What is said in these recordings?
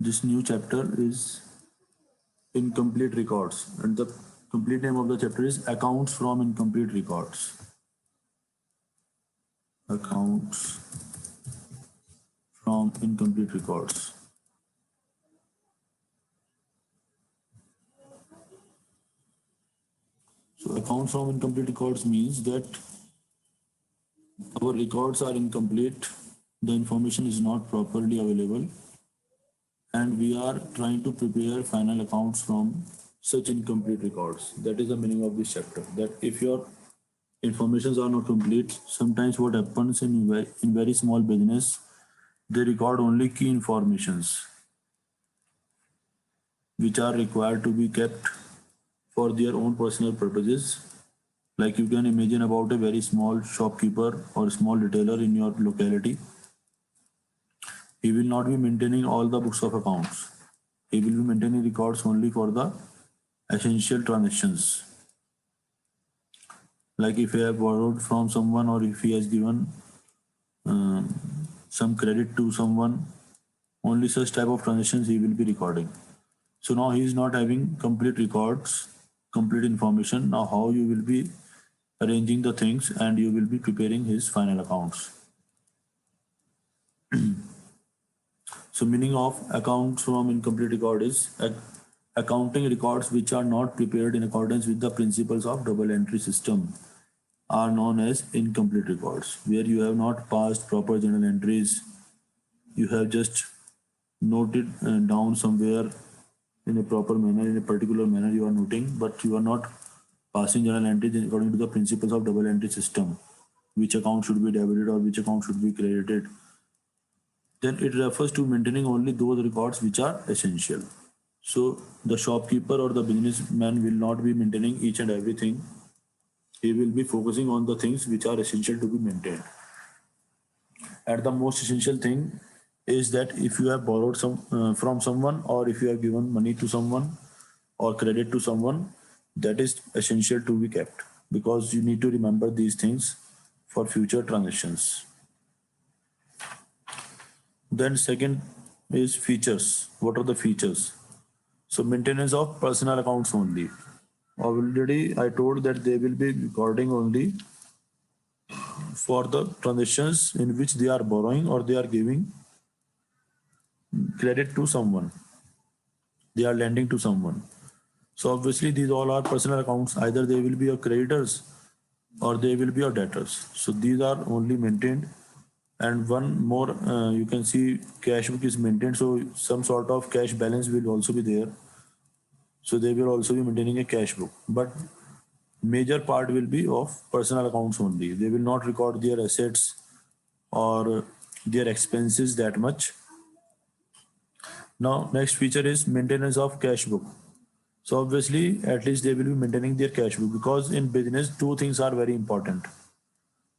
this new chapter is incomplete records, and the complete name of the chapter is accounts from incomplete records. Accounts from incomplete records. So accounts from incomplete records means that our records are incomplete, the information is not properly available, and we are trying to prepare final accounts from such incomplete records. That is the meaning of this chapter. That if your informations are not complete, sometimes what happens in very small business, they record only key informations which are required to be kept for their own personal purposes. Like you can imagine about a very small shopkeeper or small retailer in your locality. He will not be maintaining all the books of accounts. He will be maintaining records only for the essential transactions. Like if he have borrowed from someone or if he has given some credit to someone, only such type of transactions he will be recording. So now he is not having complete records, complete information. Now how you will be arranging the things and you will be preparing his final accounts. So meaning of accounts from incomplete record is accounting records which are not prepared in accordance with the principles of double entry system are known as incomplete records, where you have not passed proper journal entries. You have just noted down somewhere in a proper manner, in a particular manner you are noting, but you are not passing journal entries according to the principles of double entry system, which account should be debited or which account should be credited. Then it refers to maintaining only those records which are essential. So the shopkeeper or the businessman will not be maintaining each and everything. He will be focusing on the things which are essential to be maintained. And the most essential thing is that if you have borrowed from someone, or if you have given money to someone or credit to someone, that is essential to be kept, because you need to remember these things for future transactions. Then second is features. What are the features? So maintenance of personal accounts only. Already I told that they will be recording only for the transactions in which they are borrowing or they are giving credit to someone. They are lending to someone. So obviously these all are personal accounts. Either they will be your creditors or they will be your debtors. So these are only maintained. And one more, you can see cash book is maintained. So some sort of cash balance will also be there. So they will also be maintaining a cash book. But major part will be of personal accounts only. They will not record their assets or their expenses that much. Now next feature is maintenance of cash book. So obviously at least they will be maintaining their cash book, because in business two things are very important.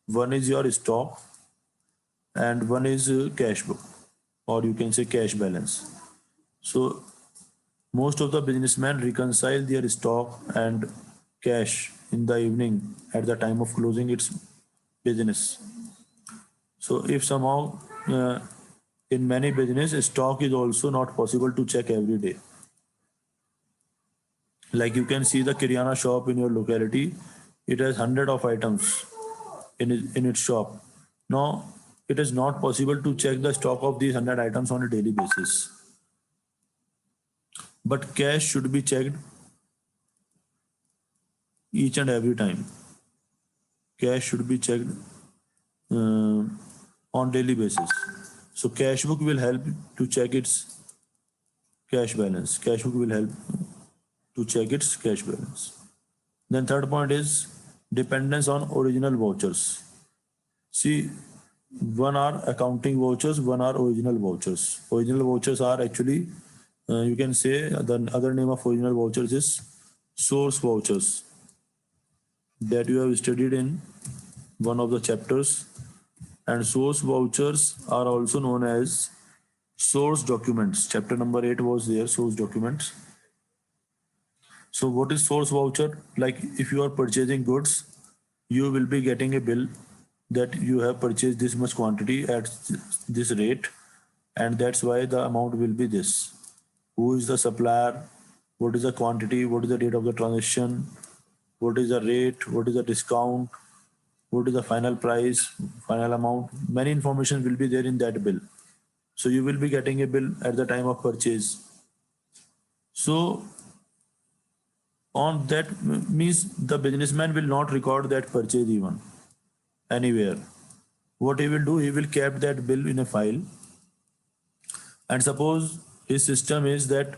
One is your stock and one is cash book, or you can say cash balance. So most of the businessmen reconcile their stock and cash in the evening at the time of closing its business. So if somehow in many business stock is also not possible to check every day. Like you can see the Kiryana shop in your locality, it has hundred of items in its shop. Now it is not possible to check the stock of these 100 items on a daily basis. But cash should be checked each and every time. Cash should be checked on daily basis. So cash book will help to check its cash balance. Cash book will help to check its cash balance. Then third point is dependence on original vouchers. See, one are accounting vouchers, one are original vouchers. Original vouchers are actually, you can say the other name of original vouchers is source vouchers, that you have studied in one of the chapters. And source vouchers are also known as source documents. Chapter number 8 was there, source documents. So what is source voucher? Like if you are purchasing goods, you will be getting a bill that you have purchased this much quantity at this rate, and that's why the amount will be this. who is the supplier, what is the quantity, what is the date of the transaction, what is the rate, what is the discount, what is the final price, final amount. Many information will be there in that bill. So you will be getting a bill at the time of purchase. So on that means the businessman will not record that purchase even anywhere. What he will do, he will keep that bill in a file. And suppose his system is that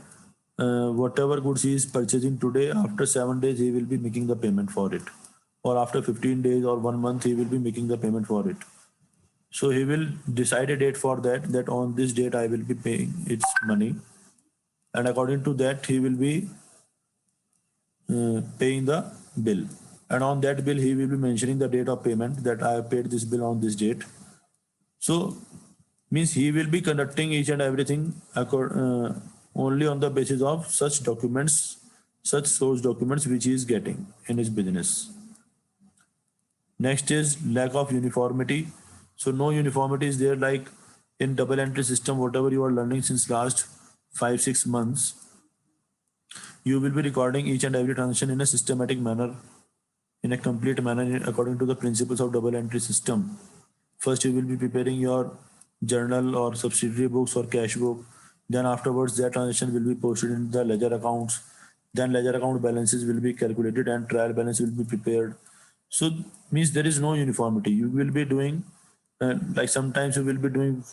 whatever goods he is purchasing today, after 7 days he will be making the payment for it, or after 15 days or 1 month he will be making the payment for it. So he will decide a date for that, that on this date I will be paying its money, and according to that he will be paying the bill. And on that bill he will be mentioning the date of payment, that I have paid this bill on this date. So means he will be conducting each and everything only on the basis of such documents, such source documents which he is getting in his business. Next is lack of uniformity. So no uniformity is there, like in double entry system, whatever you are learning since last 5-6 months, you will be recording each and every transaction in a systematic manner, in a complete manner, according to the principles of double entry system. First, you will be preparing your journal or subsidiary books or cash book. Then afterwards, that transaction will be posted in the ledger accounts. Then ledger account balances will be calculated and trial balance will be prepared. So means there is no uniformity. You will be doing like sometimes you will be doing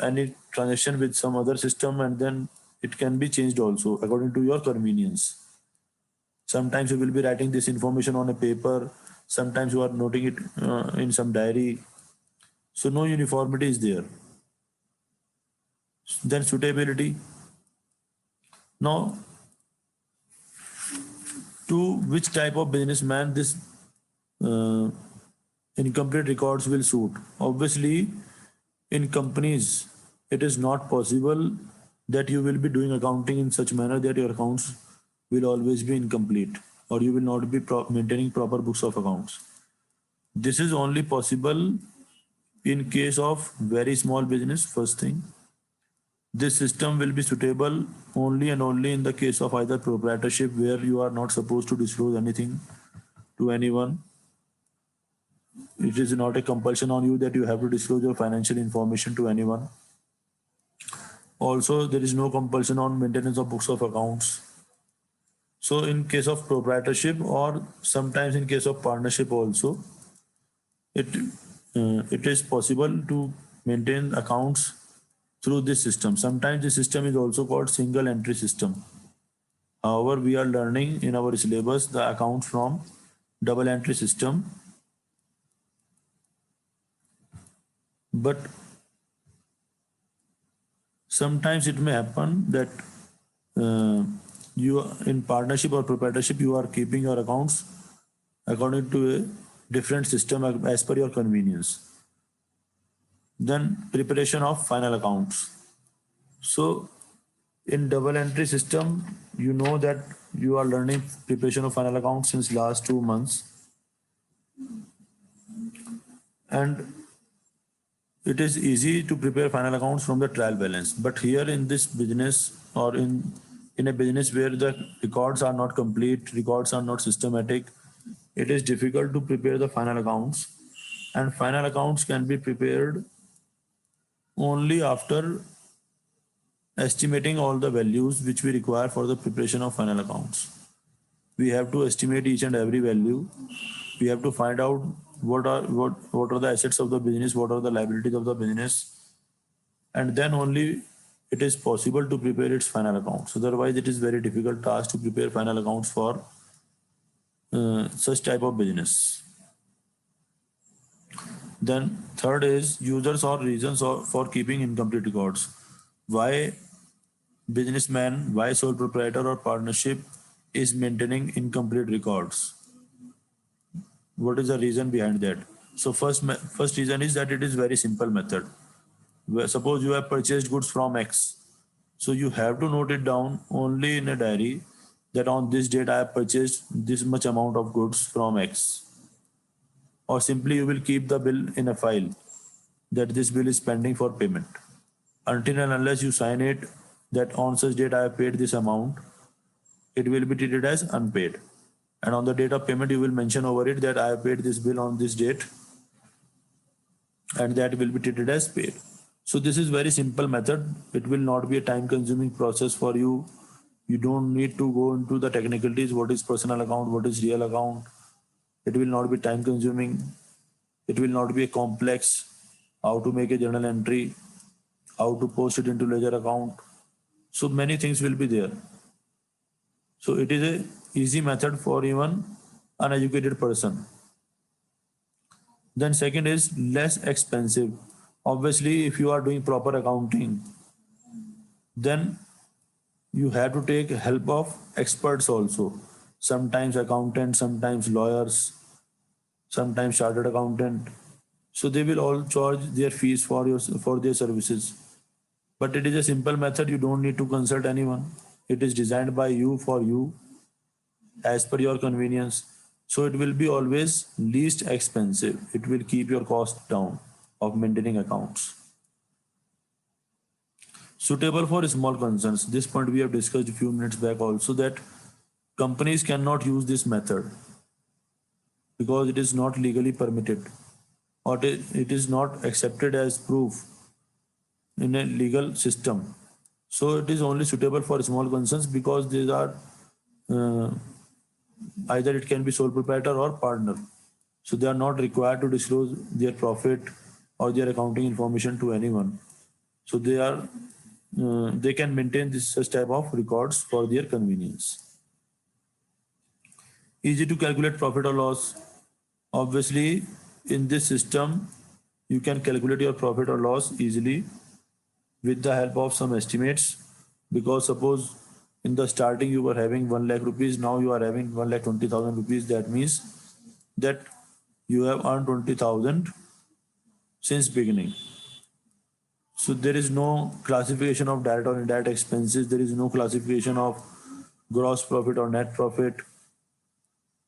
any transaction with some other system, and then it can be changed also according to your convenience. Sometimes you will be writing this information on a paper. Sometimes you are noting it in some diary. So no uniformity is there. Then suitability. Now, to which type of businessman this incomplete records will suit? Obviously, in companies, it is not possible that you will be doing accounting in such manner that your accounts will always be incomplete, or you will not be maintaining proper books of accounts. This is only possible in case of very small business. First thing, this system will be suitable only and only in the case of either proprietorship, where you are not supposed to disclose anything to anyone. It is not a compulsion on you that you have to disclose your financial information to anyone. Also, there is no compulsion on maintenance of books of accounts. So in case of proprietorship, or sometimes in case of partnership also, it is possible to maintain accounts through this system. Sometimes the system is also called single entry system. However, we are learning in our syllabus the accounts from double entry system. But sometimes it may happen that you in partnership or proprietorship, you are keeping your accounts according to a different system as per your convenience. Then preparation of final accounts. So in double entry system, you know that you are learning preparation of final accounts since last 2 months. And it is easy to prepare final accounts from the trial balance. But here in this business, or in a business where the records are not complete, records are not systematic, it is difficult to prepare the final accounts. And final accounts can be prepared only after estimating all the values which we require for the preparation of final accounts. We have to estimate each and every value. We have to find out what are the assets of the business, what are the liabilities of the business, and then only it is possible to prepare its final accounts. Otherwise, it is very difficult task to prepare final accounts for such type of business. Then third is users or reasons for keeping incomplete records. Why businessman, why sole proprietor or partnership is maintaining incomplete records? What is the reason behind that? So first reason is that it is very simple method. Suppose you have purchased goods from X. So you have to note it down only in a diary that on this date I have purchased this much amount of goods from X. Or simply you will keep the bill in a file that this bill is pending for payment. Until and unless you sign it, that on such date I have paid this amount, it will be treated as unpaid. And on the date of payment, you will mention over it that I have paid this bill on this date, and that will be treated as paid. So this is very simple method. It will not be a time consuming process for you. You don't need to go into the technicalities, what is personal account, what is real account. It will not be time consuming. It will not be a complex, how to make a journal entry, how to post it into ledger account. So many things will be there. So it is a easy method for even uneducated person. Then second is less expensive. Obviously, if you are doing proper accounting, then you have to take help of experts also. Sometimes accountants, sometimes lawyers, sometimes chartered accountant. So they will all charge their fees for their services. But it is a simple method. You don't need to consult anyone. It is designed by you for you as per your convenience. So it will be always least expensive. It will keep your cost down of maintaining accounts. Suitable for small concerns. This point we have discussed a few minutes back also, that companies cannot use this method because it is not legally permitted, or it is not accepted as proof in a legal system. So it is only suitable for small concerns because these are uh, either it can be sole proprietor or partner. So they are not required to disclose their profit or their accounting information to anyone. So they can maintain this such type of records for their convenience. Easy to calculate profit or loss. Obviously, in this system, you can calculate your profit or loss easily with the help of some estimates. Because suppose in the starting you were having 1 lakh rupees, now you are having 1,20,000 rupees. That means that you have earned 20,000 since beginning. So there is no classification of direct or indirect expenses. There is no classification of gross profit or net profit.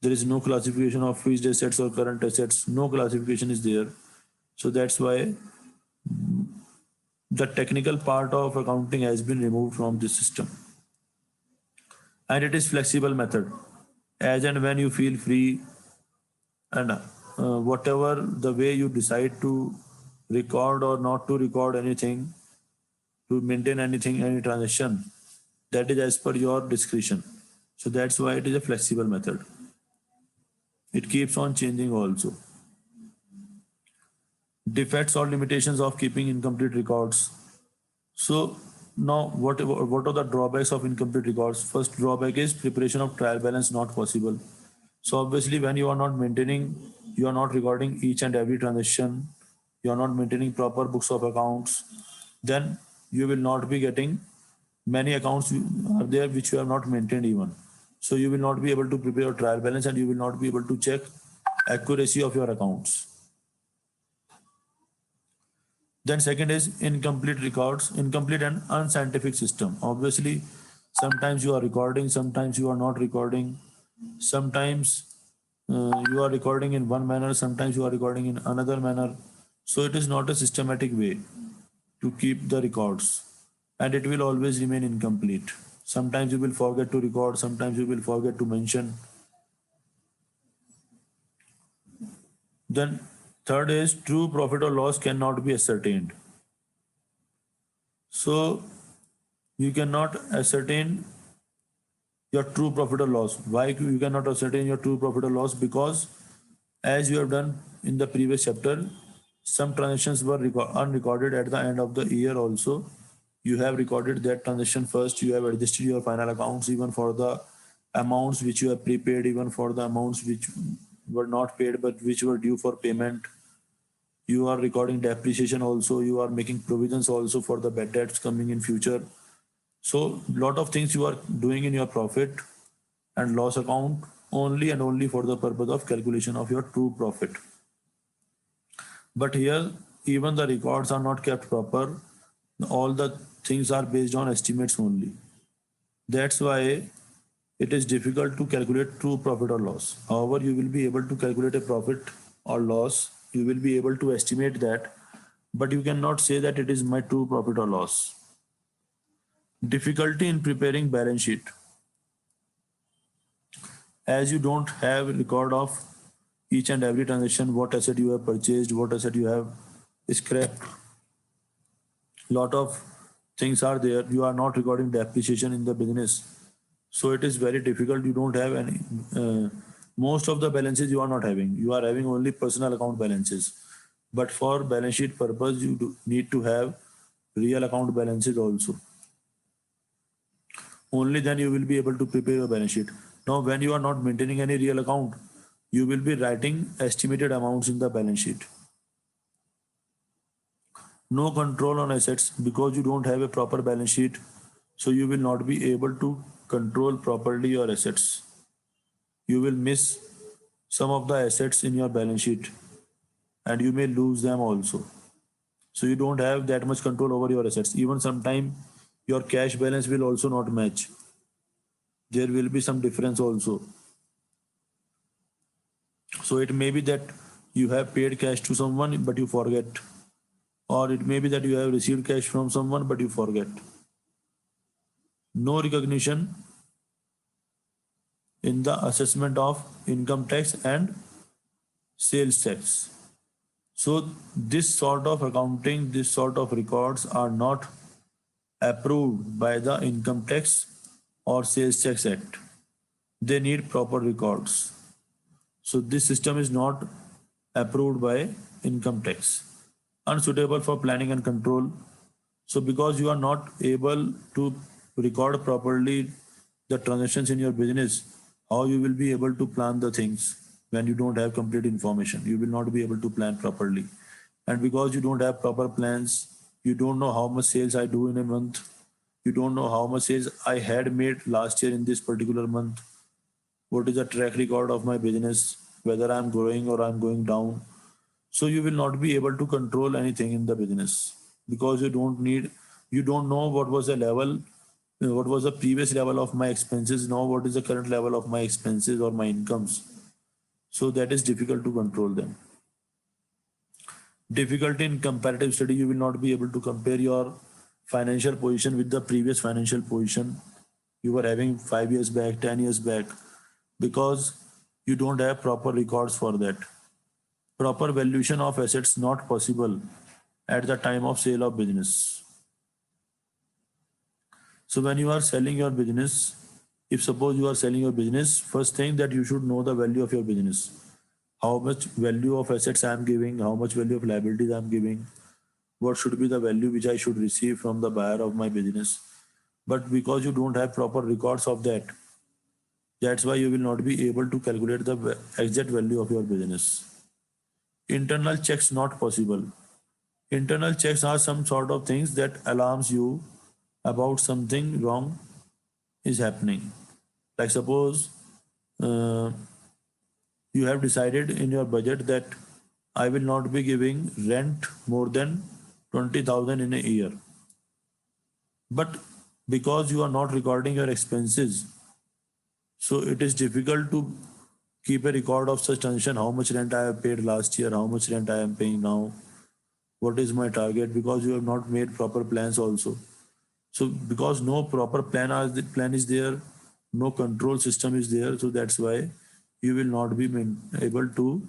There is no classification of fixed assets or current assets. No classification is there. So that's why the technical part of accounting has been removed from this system. And it is flexible method. As and when you feel free, and whatever the way you decide to record or not to record anything, to maintain anything, any transaction, that is as per your discretion. So that's why it is a flexible method. It keeps on changing also. Defects or limitations of keeping incomplete records. So now what are the drawbacks of incomplete records? First drawback is preparation of trial balance not possible. So obviously when you are not maintaining, you are not recording each and every transaction, you are not maintaining proper books of accounts, then you will not be getting, many accounts are there which you have not maintained even. So you will not be able to prepare a trial balance and you will not be able to check accuracy of your accounts. Then second is incomplete records, incomplete and unscientific system. Obviously, sometimes you are recording, sometimes you are not recording, sometimes you are recording in one manner, sometimes you are recording in another manner. So it is not a systematic way to keep the records, and it will always remain incomplete. Sometimes you will forget to record, sometimes you will forget to mention. Then third is true profit or loss cannot be ascertained. So you cannot ascertain your true profit or loss. Why you cannot ascertain your true profit or loss? Because as you have done in the previous chapter, some transactions were unrecorded at the end of the year also. You have recorded that transaction first, you have adjusted your final accounts even for the amounts which you have prepaid, even for the amounts which were not paid but which were due for payment. You are recording depreciation also, you are making provisions also for the bad debts coming in future. So lot of things you are doing in your profit and loss account only and only for the purpose of calculation of your true profit. But here even the records are not kept proper. All the things are based on estimates only. That's why it is difficult to calculate true profit or loss. However, you will be able to calculate a profit or loss. You will be able to estimate that, but you cannot say that it is my true profit or loss. Difficulty in preparing balance sheet. As you don't have record of each and every transaction, what asset you have purchased, what asset you have scrapped, lot of things are there. You are not recording depreciation in the business, so it is very difficult. You don't have any most of the balances you are not having. You are having only personal account balances, but for balance sheet purpose you need to have real account balances also. Only then you will be able to prepare your balance sheet. Now when you are not maintaining any real account, you will be writing estimated amounts in the balance sheet. No control on assets because you don't have a proper balance sheet, so you will not be able to control properly your assets. You will miss some of the assets in your balance sheet and you may lose them also. So you don't have that much control over your assets. Even sometime your cash balance will also not match. There will be some difference also. So it may be that you have paid cash to someone but you forget, or it may be that you have received cash from someone but you forget. No recognition in the assessment of income tax and sales tax. So this sort of accounting, this sort of records are not approved by the Income Tax or Sales Tax Act. They need proper records. So this system is not approved by income tax. Unsuitable for planning and control. So because you are not able to record properly the transactions in your business, how you will be able to plan the things when you don't have complete information? You will not be able to plan properly. And because you don't have proper plans, you don't know how much sales I do in a month. You don't know how much sales I had made last year in this particular month. What is the track record of my business, whether I'm growing or I'm going down. So you will not be able to control anything in the business because you don't know what was the level, what was the previous level of my expenses, now what is the current level of my expenses or my incomes. So that is difficult to control them. Difficulty in comparative study, you will not be able to compare your financial position with the previous financial position you were having 5 years back, 10 years back, because you don't have proper records for that. Proper valuation of assets not possible at the time of sale of business. So when you are selling your business, if suppose you are selling your business, first thing that you should know the value of your business. How much value of assets I am giving, how much value of liabilities I am giving, what should be the value which I should receive from the buyer of my business. But because you don't have proper records of that, that's why you will not be able to calculate the exact value of your business. Internal checks not possible. Internal checks are some sort of things that alarms you about something wrong is happening. Like suppose uh, you have decided in your budget that I will not be giving rent more than 20,000 in a year. But because you are not recording your expenses, so it is difficult to keep a record of such transaction. How much rent I have paid last year, how much rent I am paying now, what is my target, because you have not made proper plans also. So because no proper plan is there, no control system is there, so that's why you will not be able to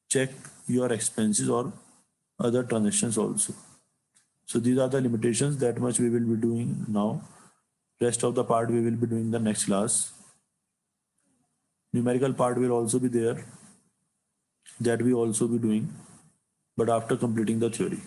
check your expenses or other transactions also. So these are the limitations. That much we will be doing now. Rest of the part we will be doing the next class. Numerical part will also be there, that we also be doing, but after completing the theory.